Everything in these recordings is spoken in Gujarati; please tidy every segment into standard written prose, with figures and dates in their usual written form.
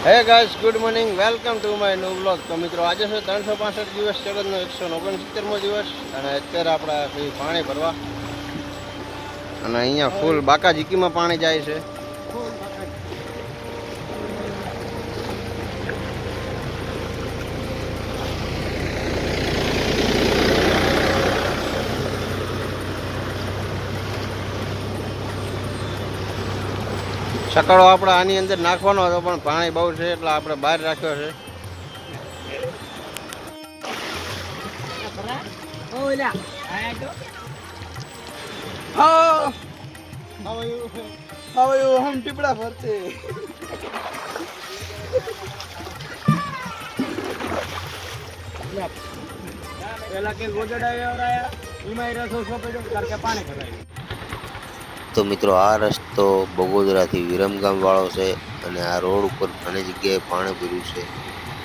હે guys, good morning, welcome to my new blog. તો મિત્રો, આજે છે 365 દિવસ ચડતનો 169મો દિવસ અને અત્યારે આપણે પાણી ભરવા અને અહીંયા ફૂલ બાકા જીકીમાં પાણી જાય છે. સકડો આપણે આની અંદર નાખવાનો હતો પણ પાણી બહુ છે એટલે આપણે બહાર રાખ્યો છે. हम टिपड़ा भरते पहला के गोजड़ा और आया ईमाई रसो सोपेडो करके पानी भराય. તો મિત્રો, આ રસ્તો બગોદરાથી વિરમગામ વાળો છે અને આ રોડ ઉપર ઘણી જગ્યાએ પાણી ભર્યું છે.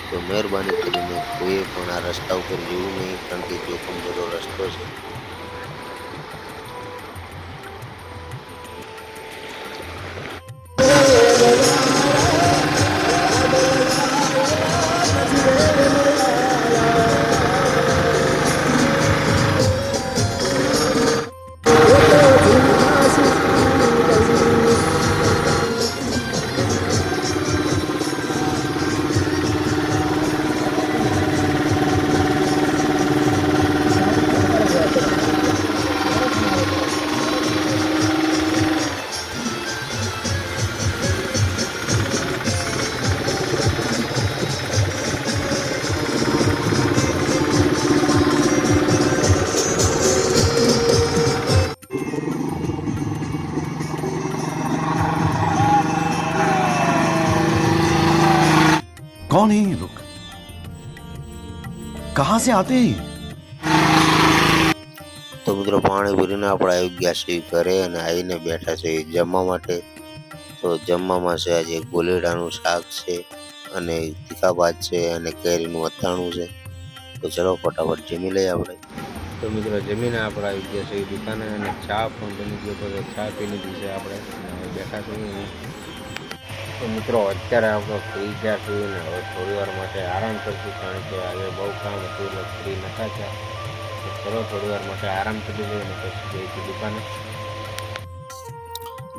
તો મહેરબાની કરીને કોઈએ પણ આ રસ્તા ઉપર જવું નહીં, કારણ કે જોખમ ભર્યો રસ્તો છે. कौन है ये लोग? कहां से आते हैं? તો મિત્રો, પાણી ભરીને આપણે આવી ગયા છીએ ઘરે અને આવીને બેઠા છે જમવા માટે. તો જમવામાં છે આજે ગોલેડાનું શાક છે અને તીખા ભાત છે અને કેરીનું અથાણું છે. તો ચલો ફટાફટ જમી લઈએ આપણે. તો મિત્રો, જમીને આપણે આવી ગયા છે દુકાને અને ચા પણ બની ગયો તો ચા પી લીધી છે આપણે અને બેઠા છીએ. તો મિત્રો, અત્યારે આપણે ફ્રી ગયા છીએ ને હવે થોડી વાર માટે આરામ કરશું, કારણ કે આજે બહુ કામ હતું એટલે ફ્રી નતા થયા. તો ચલો થોડી વાર માટે આરામ કરી લઈએ અને પછી જઈશું દુકાને.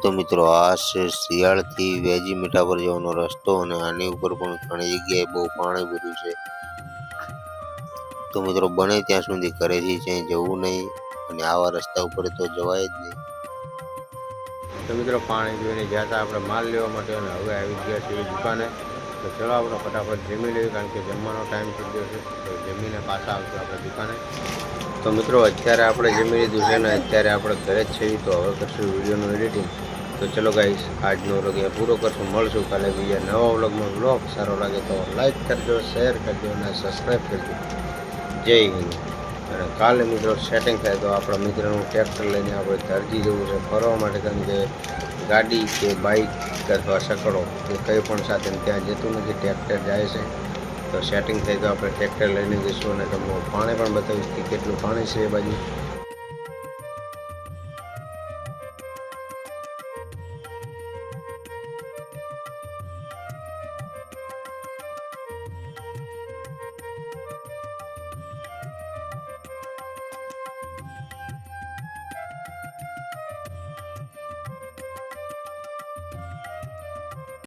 તો મિત્રો, આ છે શિયાળથી વેજી મીઠા પર જવાનો રસ્તો અને આની ઉપર પણ ઘણી જગ્યાએ બહુ પાણી ભર્યું છે. તો મિત્રો, બને ત્યાં સુધી ઘરેથી ક્યાંય જવું નહીં અને આવા રસ્તા ઉપર તો જવાય જ નહીં. તો મિત્રો, પાણી જોઈને ગયા હતા આપણે માલ લેવા માટે અને હવે આવી ગયા છીએ દુકાને. તો ચલો આપણે ફટાફટ જમી લઈએ, કારણ કે જમવાનો ટાઈમ થઈ ગયો છે. તો જમીને પાછા આવશું આપણે દુકાને. તો મિત્રો, અત્યારે આપણે જમી લીધું છે ને અત્યારે આપણે ઘરે જ છીએ. તો હવે કરશું વિડીયોનું એડિટિંગ. તો ચલો ગાઈસ, આજનો વ્લોગ એ પૂરો કરશું. મળશું કાલે બીજા નવા વ્લોગમાં. વ્લોગ સારો લાગે તો લાઈક કરજો, શેર કરજો અને સબસ્ક્રાઈબ કરજો. જય હિન્દ. અને કાલે મિત્રો સેટિંગ થાય તો આપણા મિત્રનું ટ્રેક્ટર લઈને આપણે ધરજી જવું છે ફરવા માટે, કારણ કે ગાડી કે બાઇક અથવા સકડો કે કંઈ પણ સાથે ત્યાં જતું નથી, ટ્રેક્ટર જાય છે. તો સેટિંગ થાય તો આપણે ટ્રેક્ટર લઈને જઈશું અને તમને પાણી પણ બતાવીશ કે કેટલું પાણી છે એ બાજુ.